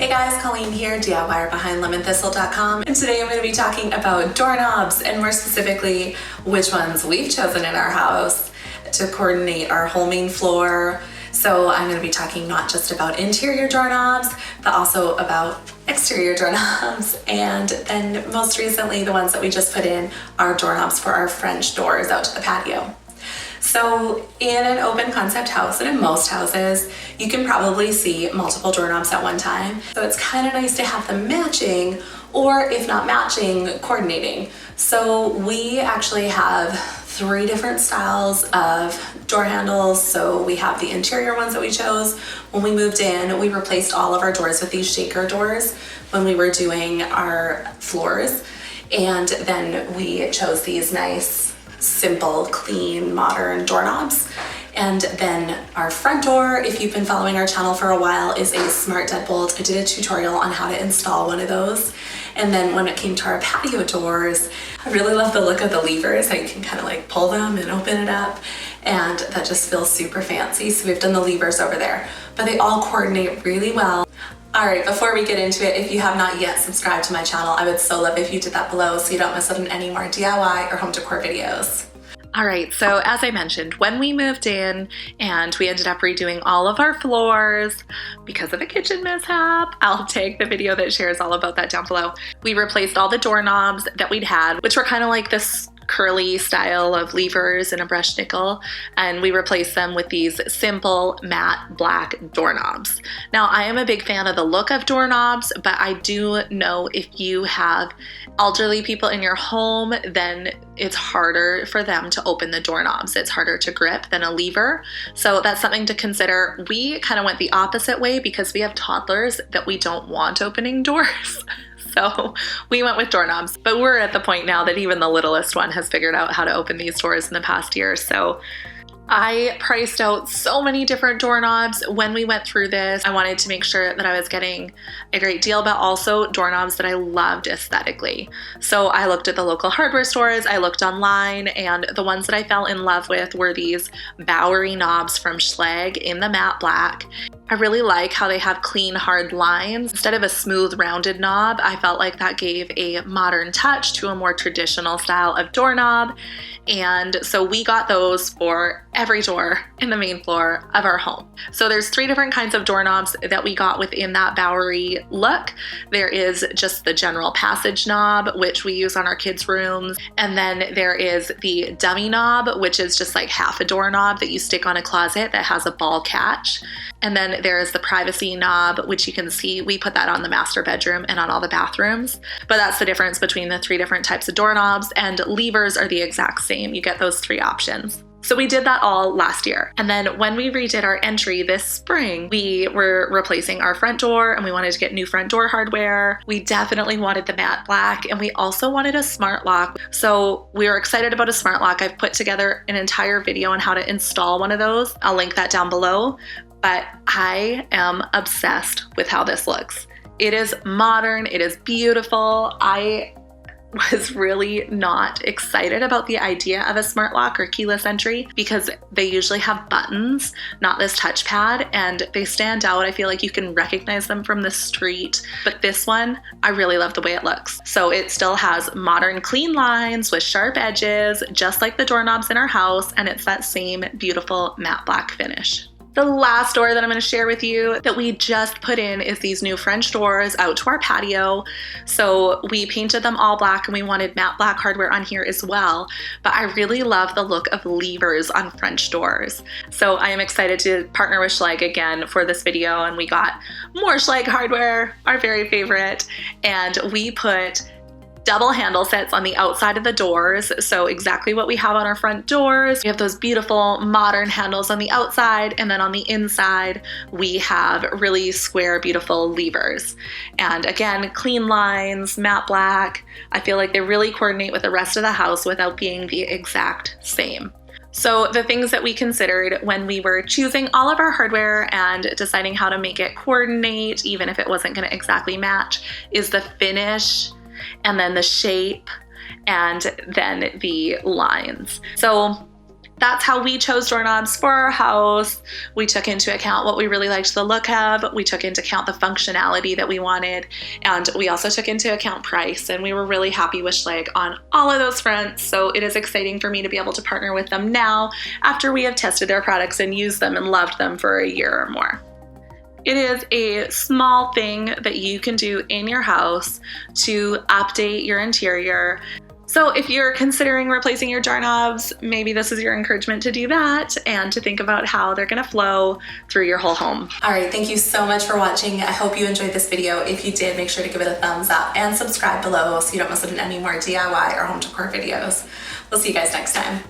Hey guys, Colleen here, DIYer behind LemonThistle.com, and today I'm going to be talking about doorknobs, and more specifically, which ones we've chosen in our house to coordinate our whole main floor. So I'm going to be talking not just about interior doorknobs, but also about exterior doorknobs, and then most recently, the ones that we just put in are doorknobs for our French doors out to the patio. So in an open concept house, and in most houses, you can probably see multiple doorknobs at one time. So it's kind of nice to have them matching, or if not matching, coordinating. So we actually have 3 different styles of door handles. So we have the interior ones that we chose. When we moved in, we replaced all of our doors with these shaker doors when we were doing our floors. And then we chose these nice, simple, clean, modern doorknobs. And then our front door, if you've been following our channel for a while, is a smart deadbolt. I did a tutorial on how to install one of those. And then when it came to our patio doors, I really love the look of the levers. How you can kind of like pull them and open it up, and that just feels super fancy. So we've done the levers over there, but they all coordinate really well. All right, before we get into it, if you have not yet subscribed to my channel, I would so love if you did that below so you don't miss out on any more DIY or home decor videos. All right, so as I mentioned, when we moved in and we ended up redoing all of our floors because of a kitchen mishap, I'll take the video that shares all about that down below. We replaced all the doorknobs that we'd had, which were kind of like this curly style of levers and a brushed nickel, and we replaced them with these simple matte black doorknobs. Now, I am a big fan of the look of doorknobs, but I do know if you have elderly people in your home, then it's harder for them to open the doorknobs. It's harder to grip than a lever. So that's something to consider. We kind of went the opposite way because we have toddlers that we don't want opening doors. So we went with doorknobs, but we're at the point now that even the littlest one has figured out how to open these doors in the past year. So I priced out so many different doorknobs when we went through this. I wanted to make sure that I was getting a great deal, but also doorknobs that I loved aesthetically. So I looked at the local hardware stores, I looked online, and the ones that I fell in love with were these Bowery Knobs from Schlage in the matte black. I really like how they have clean, hard lines. Instead of a smooth, rounded knob, I felt like that gave a modern touch to a more traditional style of doorknob. And so we got those for every door in the main floor of our home. So there's 3 different kinds of doorknobs that we got within that Bowery look. There is just the general passage knob, which we use on our kids' rooms. And then there is the dummy knob, which is just like half a doorknob that you stick on a closet that has a ball catch. And then there is the privacy knob, which you can see we put that on the master bedroom and on all the bathrooms. But that's the difference between the 3 different types of doorknobs, and levers are the exact same. You get those 3 options. So we did that all last year. And then when we redid our entry this spring, we were replacing our front door and we wanted to get new front door hardware. We definitely wanted the matte black, and we also wanted a smart lock. So we were excited about a smart lock. I've put together an entire video on how to install one of those. I'll link that down below. But I am obsessed with how this looks. It is modern, it is beautiful. I was really not excited about the idea of a smart lock or keyless entry because they usually have buttons, not this touchpad, and they stand out. I feel like you can recognize them from the street, but this one, I really love the way it looks. So it still has modern clean lines with sharp edges, just like the doorknobs in our house, and it's that same beautiful matte black finish. The last door that I'm going to share with you that we just put in is these new French doors out to our patio. So we painted them all black and we wanted matte black hardware on here as well. But I really love the look of levers on French doors. So I am excited to partner with Schlage again for this video, and we got more Schlage hardware, our very favorite, and we put double handle sets on the outside of the doors. So exactly what we have on our front doors. We have those beautiful modern handles on the outside, and then on the inside, we have really square, beautiful levers. And again, clean lines, matte black. I feel like they really coordinate with the rest of the house without being the exact same. So the things that we considered when we were choosing all of our hardware and deciding how to make it coordinate, even if it wasn't going to exactly match, is the finish, and then the shape, and then the lines. So That's how we chose doorknobs for our house. We took into account what we really liked the look of. We took into account the functionality that we wanted. And we also took into account price. And we were really happy with Schlage on all of those fronts. So it is exciting for me to be able to partner with them now after we have tested their products and used them and loved them for a year or more. It is a small thing that you can do in your house to update your interior. So if you're considering replacing your doorknobs, maybe this is your encouragement to do that and to think about how they're gonna flow through your whole home. All right, thank you so much for watching. I hope you enjoyed this video. If you did, make sure to give it a thumbs up and subscribe below so you don't miss any more DIY or home decor videos. We'll see you guys next time.